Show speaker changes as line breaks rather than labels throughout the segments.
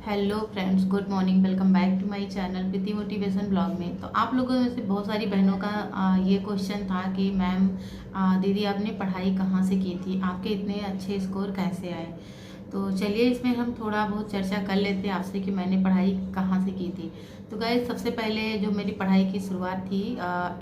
Hello friends, good morning. Welcome back to my channel Preeti motivation blog में। तो आप लोगों में से बहुत सारी बहनों का ये क्वेश्चन था कि मैम दीदी आपने पढ़ाई कहाँ से की थी, आपके इतने अच्छे स्कोर कैसे आए। तो चलिए इसमें हम थोड़ा बहुत चर्चा कर लेते हैं आपसे कि मैंने पढ़ाई कहाँ से की थी। तो गाइस, सबसे पहले जो मेरी पढ़ाई की शुरुआत थी,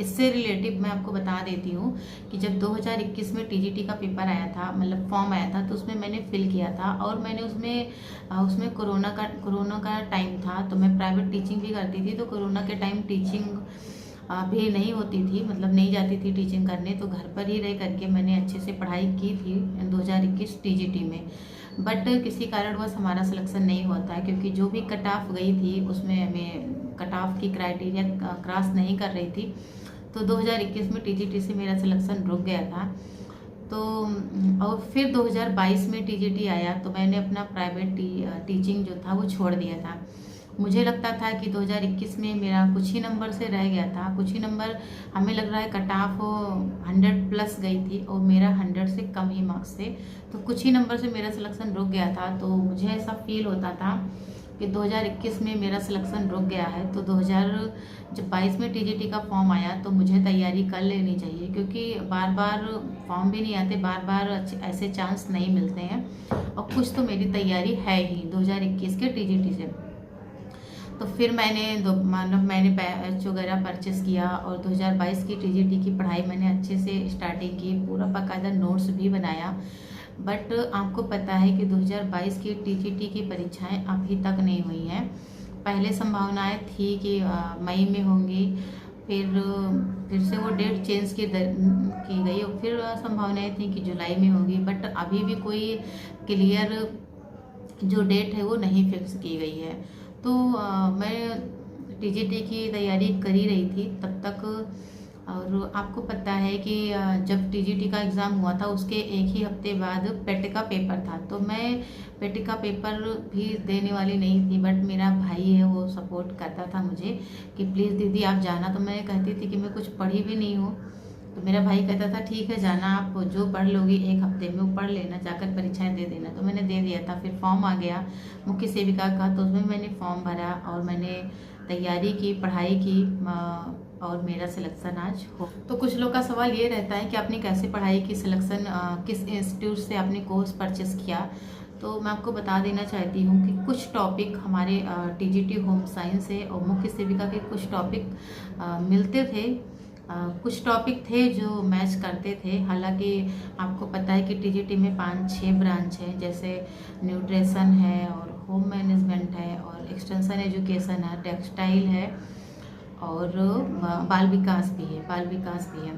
इससे रिलेटिव मैं आपको बता देती हूँ कि जब 2021 में टीजीटी का पेपर आया था, मतलब फॉर्म आया था, तो उसमें मैंने फिल किया था और मैंने उसमें कोरोना का टाइम था। तो मैं प्राइवेट टीचिंग भी करती थी, तो कोरोना के टाइम टीचिंग भी नहीं होती थी, मतलब नहीं जाती थी टीचिंग करने, तो घर पर ही रह करके मैंने अच्छे से पढ़ाई की थी 2021 टीजीटी में। बट किसी कारणवश हमारा सिलेक्शन नहीं होता है, क्योंकि जो भी कट ऑफ गई थी उसमें हमें कट ऑफ की क्राइटेरिया क्रॉस नहीं कर रही थी। तो 2021 में टीजीटी से मेरा सिलेक्शन रुक गया था। तो और फिर 2022 में टीजीटी आया, तो मैंने अपना प्राइवेट टीचिंग जो था वो छोड़ दिया था। मुझे लगता था कि 2021 में मेरा कुछ ही नंबर से रह गया था, कुछ ही नंबर, हमें लग रहा है कट ऑफ 100 प्लस गई थी और मेरा 100 से कम ही मार्क्स थे। तो कुछ ही नंबर से मेरा सिलेक्शन रुक गया था। तो मुझे ऐसा फील होता था कि 2021 में मेरा सिलेक्शन रुक गया है, तो 2022 में टीजीटी का फॉर्म आया तो मुझे तैयारी कर लेनी चाहिए, क्योंकि बार बार फॉर्म भी नहीं आते, बार बार ऐसे चांस नहीं मिलते हैं। और कुछ तो मेरी तैयारी है ही 2021 के टीजीटी से। तो फिर मैंने बैच वगैरह परचेस किया और 2022 की टीजीटी की पढ़ाई मैंने अच्छे से स्टार्टिंग की, पूरा बाकायदा नोट्स भी बनाया। बट आपको पता है कि 2022 की टीजीटी की परीक्षाएं अभी तक नहीं हुई हैं। पहले संभावनाएं थी कि मई में होंगी, फिर से वो डेट चेंज की गई और फिर संभावनाएं थी कि जुलाई में होगी। बट अभी भी कोई क्लियर जो डेट है वो नहीं फिक्स की गई है। तो मैं टीजीटी की तैयारी कर ही रही थी तब तक। और आपको पता है कि जब टीजीटी का एग्ज़ाम हुआ था उसके एक ही हफ्ते बाद पेट का पेपर था। तो मैं पेट का पेपर भी देने वाली नहीं थी, बट मेरा भाई है वो सपोर्ट करता था मुझे कि प्लीज़ दीदी आप जाना। तो मैं कहती थी कि मैं कुछ पढ़ी भी नहीं हूँ। तो मेरा भाई कहता था ठीक है जाना, आप जो पढ़ लोगी एक हफ्ते में वो पढ़ लेना, जाकर परीक्षाएं दे देना। तो मैंने दे दिया था। फिर फॉर्म आ गया मुख्य सेविका का, तो उसमें मैंने फॉर्म भरा और मैंने तैयारी की, पढ़ाई की, और मेरा सिलेक्शन आज हो। तो कुछ लोग का सवाल ये रहता है कि आपने कैसे पढ़ाई की, सिलेक्शन किस इंस्टीट्यूट से आपने कोर्स परचेस किया। तो मैं आपको बता देना चाहती हूँ कि कुछ टॉपिक हमारे टीजीटी होम साइंस से और मुख्य सेविका के कुछ टॉपिक मिलते थे। कुछ टॉपिक थे जो मैच करते थे। हालांकि आपको पता है कि टीजीटी में 5-6 ब्रांच हैं, जैसे न्यूट्रिशन है और होम मैनेजमेंट है और एक्सटेंशन एजुकेशन है, टेक्सटाइल है और बाल विकास भी है।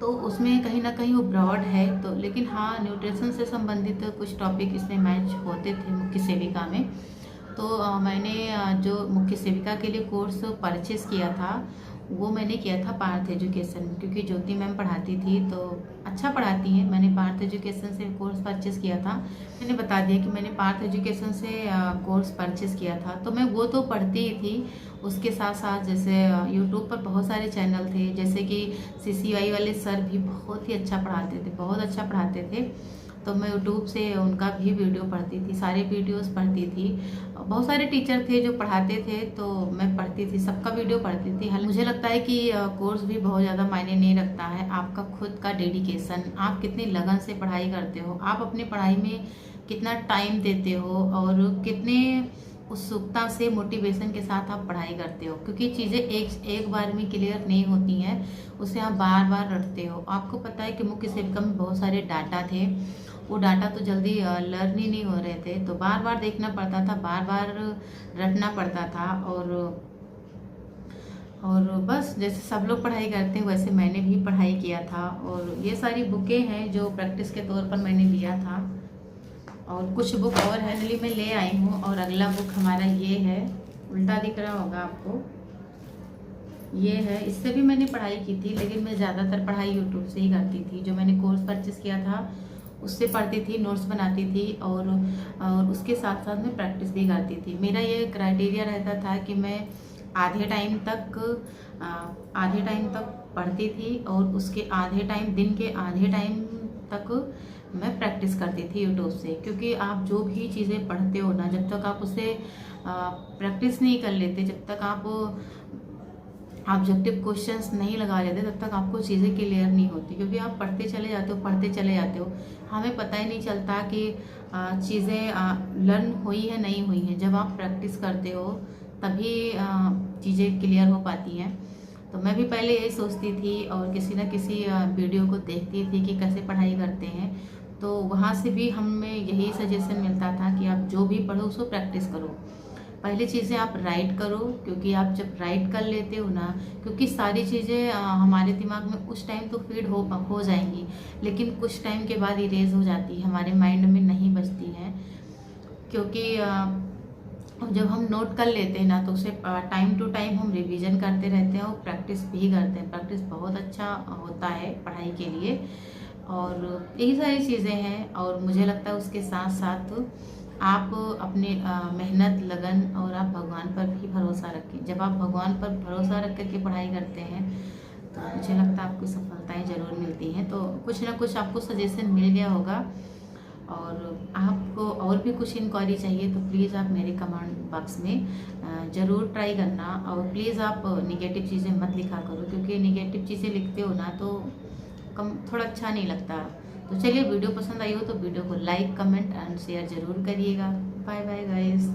तो उसमें कहीं ना कहीं वो ब्रॉड है। तो लेकिन हाँ, न्यूट्रिशन से संबंधित कुछ टॉपिक इसमें मैच होते थे मुख्य सेविका में। तो मैंने जो मुख्य सेविका के लिए कोर्स परचेस किया था वो मैंने किया था पार्थ एजुकेशन में, क्योंकि ज्योति मैम पढ़ाती थी तो अच्छा पढ़ाती हैं। मैंने पार्थ एजुकेशन से कोर्स परचेस किया था। मैंने बता दिया कि मैंने पार्थ एजुकेशन से कोर्स परचेस किया था। तो मैं वो तो पढ़ती ही थी, उसके साथ साथ जैसे यूट्यूब पर बहुत सारे चैनल थे, जैसे कि सीसीआई वाले सर भी बहुत ही अच्छा पढ़ाते थे, बहुत अच्छा पढ़ाते थे। तो मैं यूट्यूब से उनका भी वीडियो पढ़ती थी, सारे वीडियोस पढ़ती थी। बहुत सारे टीचर थे जो पढ़ाते थे, तो मैं पढ़ती थी, सबका वीडियो पढ़ती थी। हालांकि मुझे लगता है कि कोर्स भी बहुत ज़्यादा मायने नहीं रखता है, आपका खुद का डेडिकेशन, आप कितनी लगन से पढ़ाई करते हो, आप अपनी पढ़ाई में कितना टाइम देते हो और कितने उत्सुकता से, मोटिवेशन के साथ आप पढ़ाई करते हो। क्योंकि चीज़ें एक बार में क्लियर नहीं होती हैं, उसे आप बार बार रटते हो। आपको पता है कि मुख्य सेविका में बहुत सारे डाटा थे, वो डाटा तो जल्दी लर्न ही नहीं हो रहे थे, तो बार बार देखना पड़ता था, बार बार रटना पड़ता था। और बस जैसे सब लोग पढ़ाई करते हैं वैसे मैंने भी पढ़ाई किया था। और ये सारी बुकें हैं जो प्रैक्टिस के तौर पर मैंने लिया था। और कुछ बुक और हैंडली में ले आई हूँ। और अगला बुक हमारा ये है, उल्टा दिख रहा होगा आपको, ये है। इससे भी मैंने पढ़ाई की थी, लेकिन मैं ज़्यादातर पढ़ाई यूट्यूब से ही करती थी। जो मैंने कोर्स परचेस किया था उससे पढ़ती थी, नोट्स बनाती थी और उसके साथ साथ मैं प्रैक्टिस भी करती थी। मेरा ये क्राइटेरिया रहता था कि मैं आधे टाइम तक पढ़ती थी और उसके आधे टाइम, दिन के आधे टाइम तक मैं प्रैक्टिस करती थी यूट्यूब से। क्योंकि आप जो भी चीज़ें पढ़ते हो ना, जब तक आप उसे प्रैक्टिस नहीं कर लेते, जब तक आप ऑब्जेक्टिव क्वेश्चंस नहीं लगा लेते, तब तक आपको चीज़ें क्लियर नहीं होती। क्योंकि आप पढ़ते चले जाते हो, पढ़ते चले जाते हो, हमें पता ही नहीं चलता कि चीज़ें लर्न हुई है नहीं हुई है। जब आप प्रैक्टिस करते हो तभी चीज़ें क्लियर हो पाती हैं। तो मैं भी पहले यही सोचती थी और किसी न किसी वीडियो को देखती थी कि कैसे पढ़ाई करते हैं, तो वहाँ से भी हमें यही सजेशन मिलता था कि आप जो भी पढ़ो उसको प्रैक्टिस करो। पहली चीज़ें आप राइट करो, क्योंकि आप जब राइट कर लेते हो ना, क्योंकि सारी चीज़ें हमारे दिमाग में उस टाइम तो फीड हो जाएंगी, लेकिन कुछ टाइम के बाद इरेज हो जाती है, हमारे माइंड में नहीं बचती हैं। क्योंकि जब हम नोट कर लेते हैं ना, तो उसे टाइम टू टाइम हम रिवीजन करते रहते हैं और प्रैक्टिस भी करते हैं। प्रैक्टिस बहुत अच्छा होता है पढ़ाई के लिए। और यही सारी चीज़ें हैं। और मुझे लगता है उसके साथ साथ आप अपने मेहनत, लगन और आप भगवान पर भी भरोसा रखें। जब आप भगवान पर भरोसा रख कर के पढ़ाई करते हैं तो मुझे लगता है आपको सफलताएं ज़रूर मिलती हैं। तो कुछ ना कुछ आपको सजेशन मिल गया होगा। और आपको और भी कुछ इंक्वायरी चाहिए तो प्लीज़ आप मेरे कमेंट बॉक्स में ज़रूर ट्राई करना। और प्लीज़ आप निगेटिव चीज़ें मत लिखा करो, क्योंकि निगेटिव चीज़ें लिखते हो ना तो थोड़ा अच्छा नहीं लगता। तो चलिए, वीडियो पसंद आई हो तो वीडियो को लाइक, कमेंट एंड शेयर ज़रूर करिएगा। Bye bye guys.